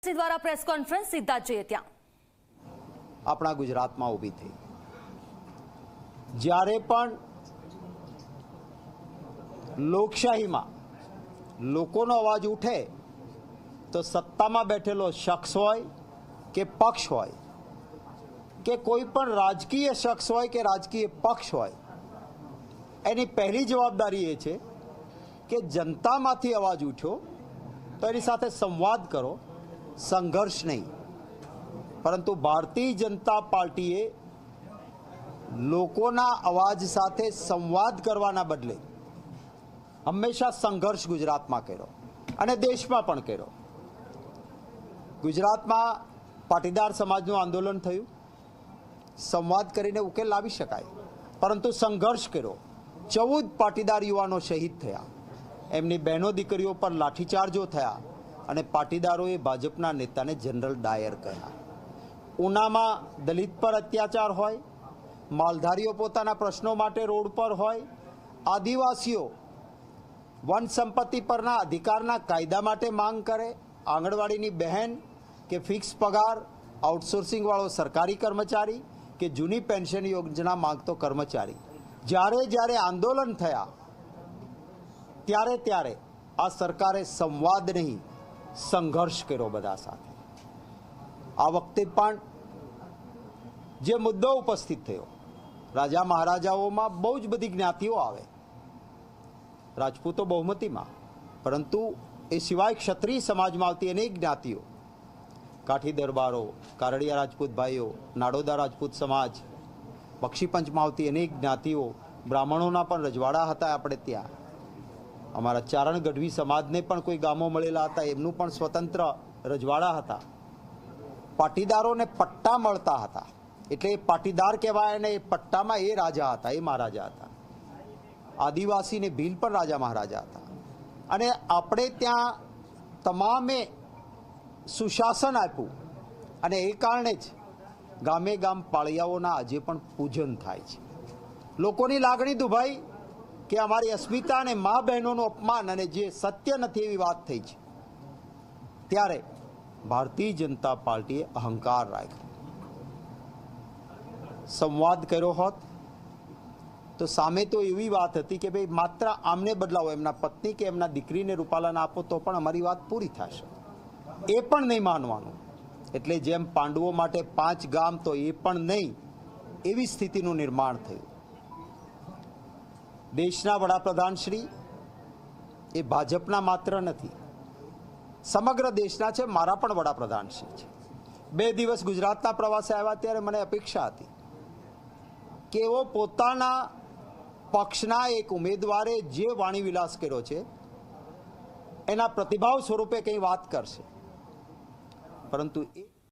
દ્વારા press conference સીધા જઈએ ત્યાં આપણા ગુજરાતમાં ઊભી થઈ। જ્યારે પણ લોકશાહીમાં લોકોનો અવાજ ઉઠે તો સત્તામાં બેઠેલો શખ્સ હોય કે પક્ષ હોય કે કોઈ પણ રાજકીય શખ્સ હોય કે રાજકીય પક્ષ હોય, એની પહેલી જવાબદારી એ છે કે જનતામાંથી અવાજ ઉઠ્યો તો એની સાથે સંવાદ કરો, સંઘર્ષ નહીં। પરંતુ ભારતીય જનતા પાર્ટીએ લોકોના અવાજ સાથે સંવાદ કરવાના બદલે હંમેશા સંઘર્ષ ગુજરાતમાં કર્યો અને દેશમાં પણ કર્યો। ગુજરાતમાં પાટીદાર સમાજનું આંદોલન થયું, સંવાદ કરીને ઉકેલ લાવી શકાય, પરંતુ સંઘર્ષ કર્યો। 14 પાટીદાર યુવાનો શહીદ થયા, એમની બહેનો દીકરીઓ પર લાઠીચાર્જો થયા અને પાટીદારોએ ભાજપના નેતાને જનરલ ડાયર કહ્યા। ઉનામાં દલિત પર અત્યાચાર હોય, માલધારીઓ પોતાના પ્રશ્નો માટે રોડ પર હોય, આદિવાસીઓ વન સંપત્તિ પરના અધિકારના કાયદા માટે માંગ કરે, આંગણવાડીની બહેન કે ફિક્સ પગાર, આઉટસોર્સિંગ વાળો સરકારી કર્મચારી કે જૂની પેન્શન યોજના માંગતો કર્મચારી, જ્યારે આંદોલન થયા ત્યારે આ સરકારે સંવાદ નહીં સંઘર્ષ કર્યો બધા સાથે। આ વખતે પણ જે મુદ્દો ઉપસ્થિત થયો, રાજા મહારાજાઓમાં બહુ જ બધી જ્ઞાતિઓ આવે, રાજપૂતો બહુમતીમાં, પરંતુ એ સિવાય ક્ષત્રિય સમાજમાં આવતી અનેક જ્ઞાતિઓ, કાઠી દરબારો, કારડિયા રાજપૂત ભાઈઓ, નાડોદા રાજપૂત સમાજ, બક્ષીપંચમાં આવતી અનેક જ્ઞાતિઓ, બ્રાહ્મણોના પણ રજવાડા હતા આપણે ત્યાં। અમારા ચારણ ગઢવી સમાજને પણ કોઈ ગામો મળેલા હતા, એમનું પણ સ્વતંત્ર રજવાડા હતા। પાટીદારોને પટ્ટા મળતા હતા, એટલે એ પાટીદાર કહેવાય અને એ પટ્ટામાં એ રાજા હતા, એ મહારાજા હતા। આદિવાસીને ભીલ પણ રાજા મહારાજા હતા। અને આપણે ત્યાં તમામે સુશાસન આપ્યું અને એ કારણે જ ગામે ગામ પાળિયાઓના આજે પણ પૂજન થાય છે। લોકોની લાગણી દુભાઈ કે અમારી અસ્મિતા અને મા બહેનોનું અપમાન અને જે સત્ય નથી એવી વાત થઈ છે, ત્યારે ભારતીય જનતા પાર્ટીએ અહંકાર રાખ્યો, સંવાદ કર્યો હોત તો સામે તો એવી વાત હતી કે ભાઈ માત્ર આમને બદલાવો, એમના પત્ની કે એમના દીકરીને રૂપાલાને આપો તો પણ અમારી વાત પૂરી થશે। એ પણ નહીં માનવાનું, એટલે જેમ પાંડવો માટે 5 ગામ તો એ પણ નહીં, એવી સ્થિતિનું નિર્માણ થયું। દેશના વડાપ્રધાન શ્રી એ ભાજપના માત્ર નથી, સમગ્ર દેશના છે, મારા પણ વડાપ્રધાન શ્રી છે। 2 દિવસ ગુજરાતના પ્રવાસે આવ્યા ત્યારે મને અપેક્ષા હતી કે એઓ પોતાના પક્ષના એક ઉમેદવારે જે વાણી વિલાસ કર્યો છે એના પ્રતિભાવ સ્વરૂપે કંઈ વાત કરશે, પરંતુ એ